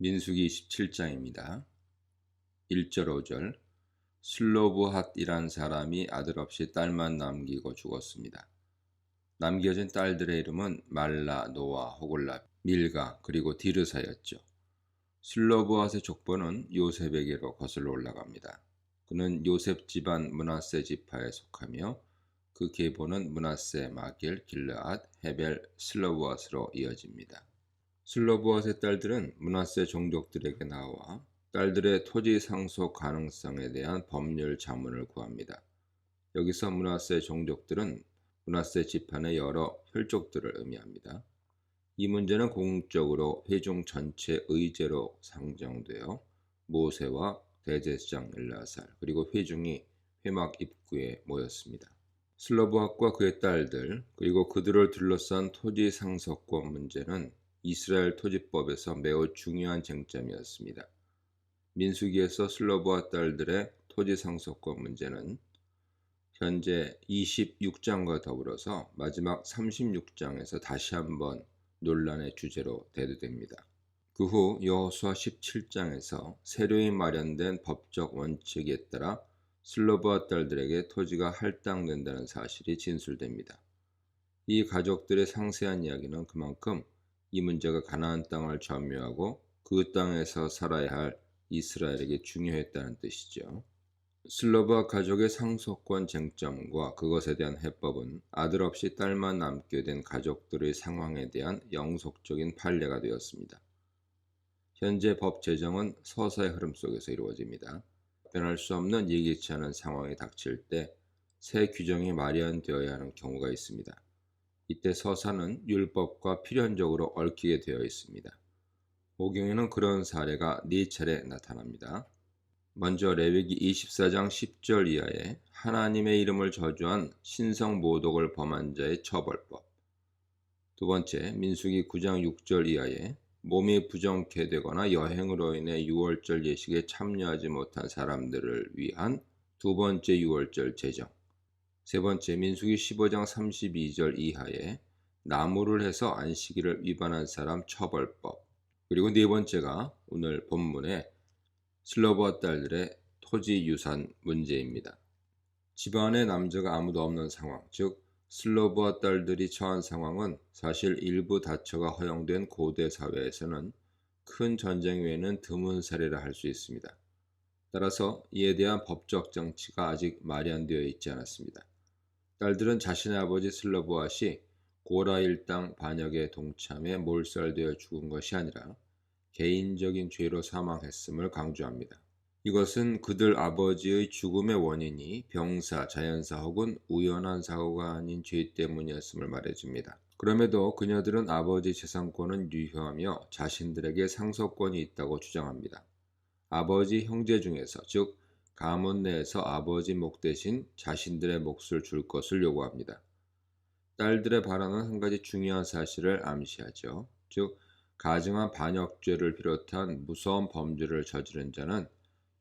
민수기 27장입니다. 1절 5절 슬로브핫이란 사람이 아들 없이 딸만 남기고 죽었습니다. 남겨진 딸들의 이름은 말라, 노아, 호글라, 밀가, 그리고 디르사였죠. 슬로브핫의 족보는 요셉에게로 거슬러 올라갑니다. 그는 요셉 집안 므낫세 지파에 속하며 그 계보는 므낫세, 마길, 길르앗, 헤벨, 슬로브핫으로 이어집니다. 슬로브핫의 딸들은 므낫세 종족들에게 나와 딸들의 토지 상속 가능성에 대한 법률 자문을 구합니다. 여기서 므낫세 종족들은 므낫세 지파의 여러 혈족들을 의미합니다. 이 문제는 공적으로 회중 전체 의제로 상정되어 모세와 대제사장 엘르아살 그리고 회중이 회막 입구에 모였습니다. 슬로브핫과 그의 딸들 그리고 그들을 둘러싼 토지 상속권 문제는 이스라엘 토지법에서 매우 중요한 쟁점이었습니다. 민수기에서 슬로브핫 딸들의 토지 상속권 문제는 현재 26장과 더불어서 마지막 36장에서 다시 한번 논란의 주제로 대두됩니다. 그 후 여호수아 17장에서 새로이 마련된 법적 원칙에 따라 슬로브핫 딸들에게 토지가 할당된다는 사실이 진술됩니다. 이 가족들의 상세한 이야기는 그만큼 이 문제가 가나안 땅을 점유하고 그 땅에서 살아야 할 이스라엘에게 중요했다는 뜻이죠. 슬로브핫 가족의 상속권 쟁점과 그것에 대한 해법은 아들 없이 딸만 남게 된 가족들의 상황에 대한 영속적인 판례가 되었습니다. 현재 법 제정은 서사의 흐름 속에서 이루어집니다. 변할 수 없는 예기치 않은 상황이 닥칠 때 새 규정이 마련되어야 하는 경우가 있습니다. 이때 서사는 율법과 필연적으로 얽히게 되어 있습니다. 오경에는 그런 사례가 4차례 나타납니다. 먼저 레위기 24장 10절 이하에 하나님의 이름을 저주한 신성 모독을 범한 자의 처벌법. 두 번째, 민수기 9장 6절 이하에 몸이 부정케 되거나 여행으로 인해 유월절 예식에 참여하지 못한 사람들을 위한 두 번째 유월절 제정. 세 번째, 민수기 15장 32절 이하에 나무를 해서 안식일을 위반한 사람 처벌법. 그리고 네 번째가 오늘 본문의 슬로브핫 딸들의 토지 유산 문제입니다. 집안에 남자가 아무도 없는 상황, 즉 슬로브핫 딸들이 처한 상황은 사실 일부 다처가 허용된 고대 사회에서는 큰 전쟁 외에는 드문 사례라 할 수 있습니다. 따라서 이에 대한 법적 장치가 아직 마련되어 있지 않았습니다. 딸들은 자신의 아버지 슬로브핫이 고라 일당 반역에 동참해 몰살되어 죽은 것이 아니라 개인적인 죄로 사망했음을 강조합니다. 이것은 그들 아버지의 죽음의 원인이 병사, 자연사 혹은 우연한 사고가 아닌 죄 때문이었음을 말해줍니다. 그럼에도 그녀들은 아버지 재산권은 유효하며 자신들에게 상속권이 있다고 주장합니다. 아버지 형제 중에서, 즉 가문 내에서 아버지 목 대신 자신들의 몫을 줄 것을 요구합니다. 딸들의 발언은 한 가지 중요한 사실을 암시하죠. 즉 가증한 반역죄를 비롯한 무서운 범죄를 저지른 자는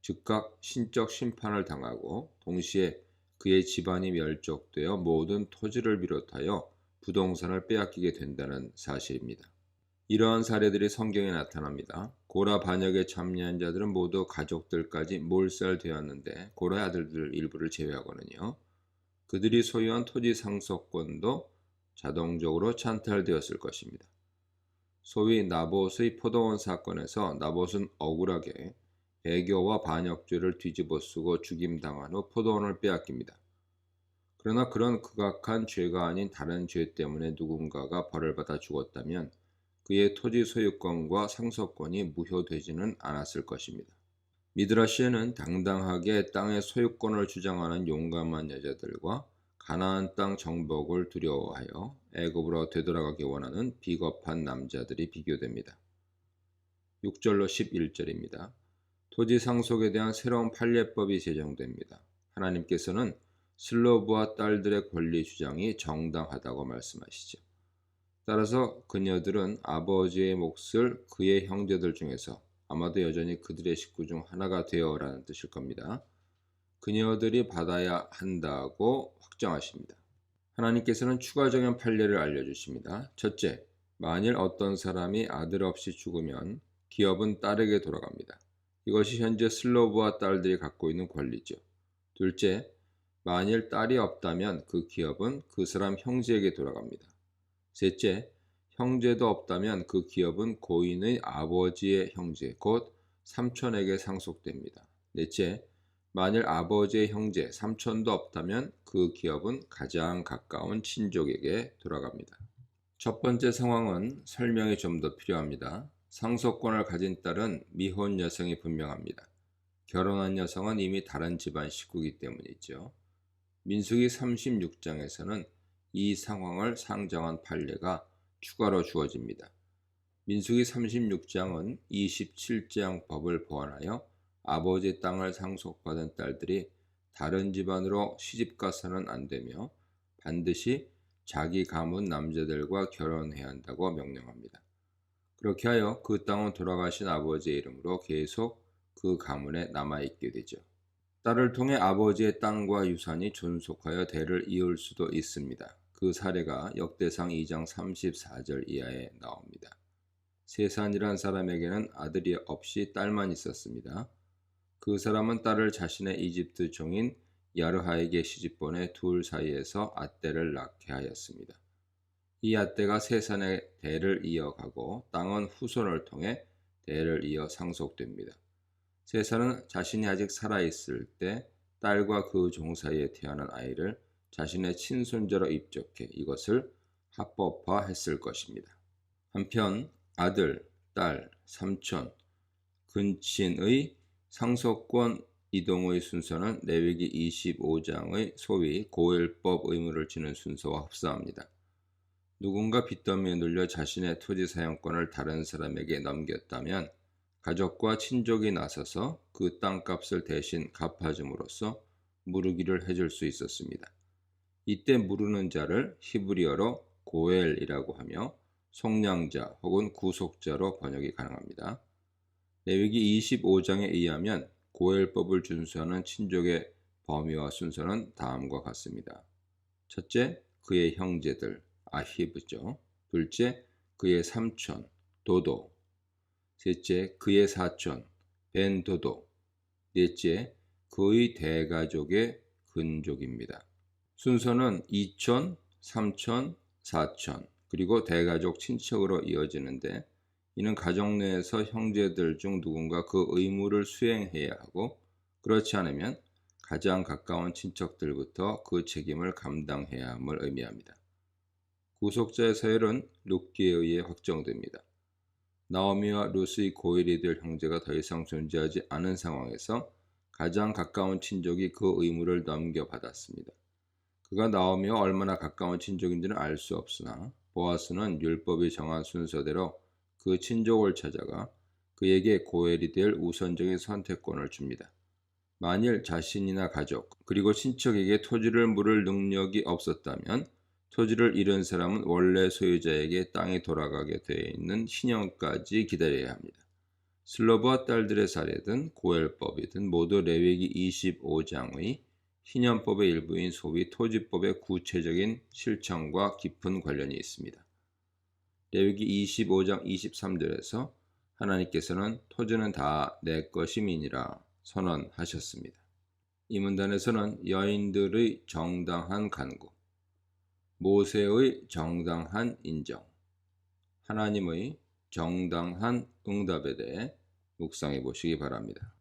즉각 신적 심판을 당하고 동시에 그의 집안이 멸족되어 모든 토지를 비롯하여 부동산을 빼앗기게 된다는 사실입니다. 이러한 사례들이 성경에 나타납니다. 고라 반역에 참여한 자들은 모두 가족들까지 몰살되었는데 고라의 아들들 일부를 제외하고는요. 그들이 소유한 토지 상속권도 자동적으로 찬탈되었을 것입니다. 소위 나봇의 포도원 사건에서 나봇은 억울하게 배교와 반역죄를 뒤집어 쓰고 죽임당한 후 포도원을 빼앗깁니다. 그러나 그런 극악한 죄가 아닌 다른 죄 때문에 누군가가 벌을 받아 죽었다면 그의 토지 소유권과 상속권이 무효되지는 않았을 것입니다. 미드라시에는 당당하게 땅의 소유권을 주장하는 용감한 여자들과 가나안 땅 정복을 두려워하여 애굽으로 되돌아가기 원하는 비겁한 남자들이 비교됩니다. 6절로 11절입니다. 토지 상속에 대한 새로운 판례법이 제정됩니다. 하나님께서는 슬로브와 딸들의 권리 주장이 정당하다고 말씀하시죠. 따라서 그녀들은 아버지의 몫을 그의 형제들 중에서 아마도 여전히 그들의 식구 중 하나가 되어라는 뜻일 겁니다. 그녀들이 받아야 한다고 확정하십니다. 하나님께서는 추가적인 판례를 알려주십니다. 첫째, 만일 어떤 사람이 아들 없이 죽으면 기업은 딸에게 돌아갑니다. 이것이 현재 슬로브와 딸들이 갖고 있는 권리죠. 둘째, 만일 딸이 없다면 그 기업은 그 사람 형제에게 돌아갑니다. 셋째, 형제도 없다면 그 기업은 고인의 아버지의 형제, 곧 삼촌에게 상속됩니다. 넷째, 만일 아버지의 형제, 삼촌도 없다면 그 기업은 가장 가까운 친족에게 돌아갑니다. 첫 번째 상황은 설명이 좀 더 필요합니다. 상속권을 가진 딸은 미혼 여성이 분명합니다. 결혼한 여성은 이미 다른 집안 식구이기 때문이죠. 민수기 36장에서는 이 상황을 상정한 판례가 추가로 주어집니다. 민수기 36장은 27장 법을 보완하여 아버지 땅을 상속받은 딸들이 다른 집안으로 시집가서는 안 되며 반드시 자기 가문 남자들과 결혼해야 한다고 명령합니다. 그렇게 하여 그 땅은 돌아가신 아버지의 이름으로 계속 그 가문에 남아있게 되죠. 딸을 통해 아버지의 땅과 유산이 존속하여 대를 이을 수도 있습니다. 그 사례가 역대상 2장 34절 이하에 나옵니다. 세산이란 사람에게는 아들이 없이 딸만 있었습니다. 그 사람은 딸을 자신의 이집트 종인 야르하에게 시집보내 둘 사이에서 앗대를 낳게 하였습니다. 이 앗대가 세산의 대를 이어가고 땅은 후손을 통해 대를 이어 상속됩니다. 세산은 자신이 아직 살아있을 때 딸과 그 종 사이에 태어난 아이를 자신의 친손자로 입적해 이것을 합법화했을 것입니다. 한편 아들, 딸, 삼촌, 근친의 상속권 이동의 순서는 레위기 25장의 소위 고엘법 의무를 지는 순서와 흡사합니다. 누군가 빚더미에 눌려 자신의 토지 사용권을 다른 사람에게 넘겼다면 가족과 친족이 나서서 그 땅값을 대신 갚아줌으로써 무르기를 해줄 수 있었습니다. 이때 무르는 자를 히브리어로 고엘이라고 하며 속량자 혹은 구속자로 번역이 가능합니다. 레위기 25장에 의하면 고엘법을 준수하는 친족의 범위와 순서는 다음과 같습니다. 첫째, 그의 형제들, 아히브죠. 둘째, 그의 삼촌, 도도. 셋째, 그의 사촌, 벤도도. 넷째, 그의 대가족의 근족입니다. 순서는 이촌, 삼촌, 사촌, 그리고 대가족 친척으로 이어지는데 이는 가족 내에서 형제들 중 누군가 그 의무를 수행해야 하고 그렇지 않으면 가장 가까운 친척들부터 그 책임을 감당해야 함을 의미합니다. 구속자의 서열은 룻기에 의해 확정됩니다. 나오미와 룻의 고엘이 될 형제가 더 이상 존재하지 않은 상황에서 가장 가까운 친족이 그 의무를 넘겨받았습니다. 그가 나오미와 얼마나 가까운 친족인지는 알 수 없으나 보아스는 율법이 정한 순서대로 그 친족을 찾아가 그에게 고엘이 될 우선적인 선택권을 줍니다. 만일 자신이나 가족 그리고 친척에게 토지를 물을 능력이 없었다면 토지를 잃은 사람은 원래 소유자에게 땅이 돌아가게 되어 있는 신형까지 기다려야 합니다. 슬로브와 딸들의 사례든 고엘법이든 모두 레위기 25장의 신현법의 일부인 소위 토지법의 구체적인 실천과 깊은 관련이 있습니다. 레위기 25장 23절에서 하나님께서는 토지는 다 내 것임이니라 선언하셨습니다. 이 문단에서는 여인들의 정당한 간구, 모세의 정당한 인정, 하나님의 정당한 응답에 대해 묵상해 보시기 바랍니다.